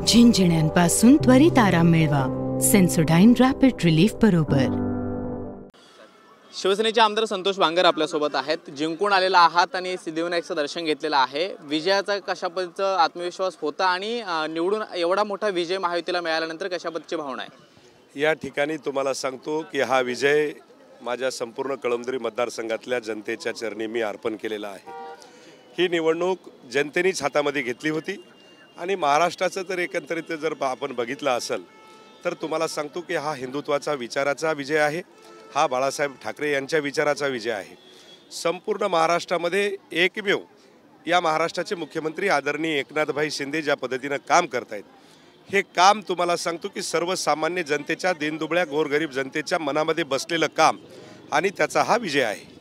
झिंझिण्यांपासून त्वरित आराम मिळवा सेन्सोडाइन रॅपिड रिलीफ बरोबर। शिवसेनेचे आमदार संतोष बांगर आपल्यासोबत आहेत। जिंकून आलेला आहात आणि सिद्धिविनायकचं दर्शन घेतलेलं आहे। विजयाचा कशा पद्धतीचा आत्मविश्वास होता आणि निवडून एवढा मोठा विजय महायुतीला मिळाल्यानंतर कशा पद्धतीची भावना आहे? या ठिकाणी तुम्हाला सांगतो की हा विजय माझ्या संपूर्ण कळमनुरी मतदारसंघातल्या जनतेच्या चरणी मी अर्पण केलेला आहे। ही निवडणूक जनतेनेच हातामध्ये घेतली होती आणि महाराष्ट्राचं तर एकंदरीत जर आपण बघितलं असेल तर तुम्हाला सांगतो की हा हिंदुत्वाचा विचाराचा विजय आहे। हा बाळासाहेब ठाकरे यांच्या विचाराचा विजय आहे। संपूर्ण महाराष्ट्रामध्ये एकमेव या महाराष्ट्राचे मुख्यमंत्री आदरणीय एकनाथभाई शिंदे ज्या पद्धतीनं काम करतायत, हे काम तुम्हाला सांगतो की सर्वसामान्य जनतेच्या दीनदुबळ्या गोरगरीब जनतेच्या मनामध्ये बसलेलं काम आणि त्याचा हा विजय आहे।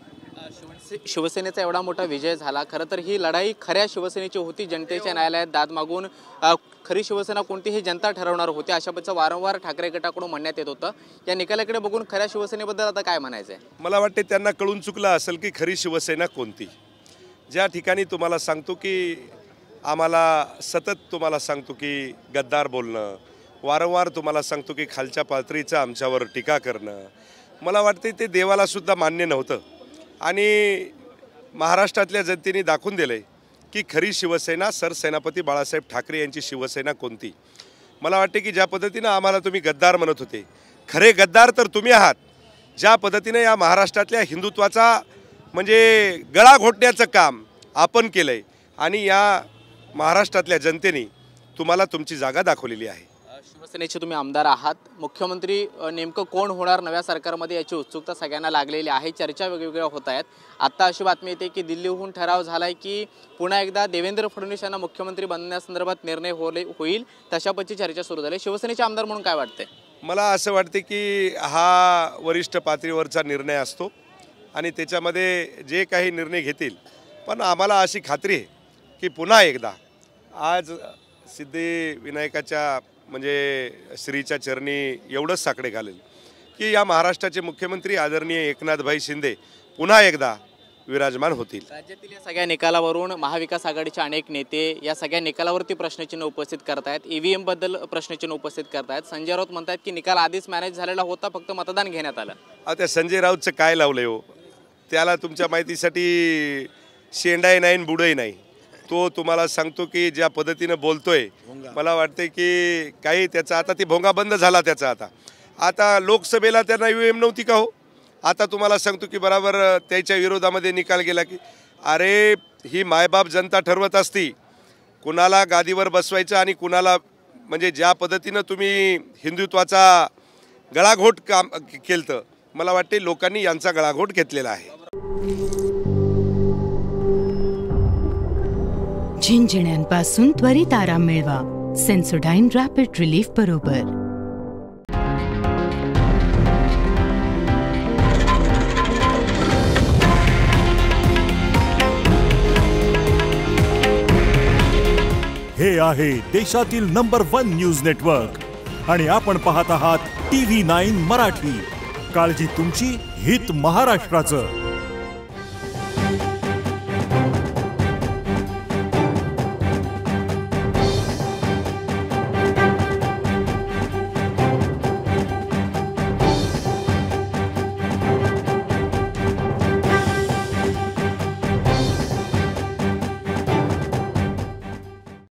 शिवसेनेचा एवढा मोठा विजय झाला। खरं तर ही लढाई खऱ्या शिवसेनेची होती। जनतेच्या न्यायालयात दाद मागून खरी शिवसेना कोणती ही जनता ठरवणार होती, अशा पद्धतीचं वारंवार ठाकरे गटाकडून म्हणण्यात येत होतं। या निकालाकडे बघून खऱ्या शिवसेनेबद्दल आता काय म्हणायचं आहे? मला वाटते त्यांना कळून चुकलं असेल की खरी शिवसेना कोणती। ज्या ठिकाणी तुम्हाला सांगतो की आम्हाला सतत तुम्हाला सांगतो की गद्दार बोलणं, वारंवार तुम्हाला सांगतो की खालच्या पातळीचं आमच्यावर टीका करणं, मला वाटते ते देवाला सुद्धा मान्य नव्हतं आणि महाराष्ट्रातल्या जनतेने दाखवून दिले की खरी शिवसेना सरसेनापती बाळासाहेब ठाकरे यांची शिवसेना कोणती। मला वाटते की ज्या पद्धतीनं आम्हाला तुम्ही गद्दार म्हणत होते, खरे गद्दार तर तुम्ही आहात। ज्या पद्धतीनं या महाराष्ट्रातल्या हिंदुत्वाचा म्हणजे गळा घोटण्याचं काम आपण केलंय आणि या महाराष्ट्रातल्या जनतेने तुम्हाला तुमची जागा दाखवलेली आहे। शिवसेनेचे तुम्ही आमदार आहात, मुख्यमंत्री नेमकं कोण होणार नव्या सरकारमध्ये याची उत्सुकता सगळ्यांना लागलेली आहे। चर्चा वेगवेगळ्या होत आहेत। आता अशी बातमी येते की दिल्लीहून ठराव झालाय की पुन्हा एकदा देवेंद्र फडणवीस यांना मुख्यमंत्री बनण्यासंदर्भात निर्णय होईल, तशा पद्धतीची चर्चा सुरू झाली। शिवसेनेचे आमदार म्हणून काय वाटते? मला असं वाटते की हा वरिष्ठ पातळीवरचा निर्णय असतो आणि त्याच्यामध्ये जे काही निर्णय घेतील, पण आम्हाला अशी खात्री आहे की पुन्हा एकदा आज सिद्धिविनायकाच्या म्हणजे श्रीच्या चरणी एवढंच साकडे घालेल की या महाराष्ट्राचे मुख्यमंत्री आदरणीय एकनाथभाई शिंदे पुन्हा एकदा विराजमान होतील। राज्यातील या सगळ्या निकालावरून महाविकास आघाडीचे अनेक नेते या सगळ्या निकालावरती प्रश्नचिन्ह उपस्थित करतायत। ईव्हीएम बद्दल प्रश्नचिन्ह उपस्थित करतायत। संजय राऊत म्हणतात की निकाल आधीच मॅनेज झालेला होता, फक्त मतदान घेण्यात आलं। त्या संजय राऊतचं काय लावलंय हो? त्याला तुमच्या माहितीसाठी शेंडाही नाही बुडही नाही। तो तुम्हाला सांगतो की ज्या पद्धतीनं बोलतोय, मला वाटते की काही त्याचा आता ती भोंगा बंद झाला त्याचा। आता लोकसभेला त्यांना ईव्हीएम नव्हती का हो? आता तुम्हाला सांगतो की बरोबर त्याच्या विरोधामध्ये निकाल गेला की अरे ही मायबाप जनता ठरवत असती कुणाला गादीवर बसवायचं आणि कुणाला, म्हणजे ज्या पद्धतीनं तुम्ही हिंदुत्वाचा गळाघोट काम केलं, मला वाटते लोकांनी यांचा गळाघोट घेतलेला आहे। झिंझिण्यांपासून त्वरित आराम मिळवा सेन्सोडाइन रॅपिड रिलीफ बरोबर। हे आहे देशातील नंबर 1 न्यूज नेटवर्क आणि आपण पाहत आहात TV9 मराठी। काळजी तुमची, हित महाराष्ट्राचं।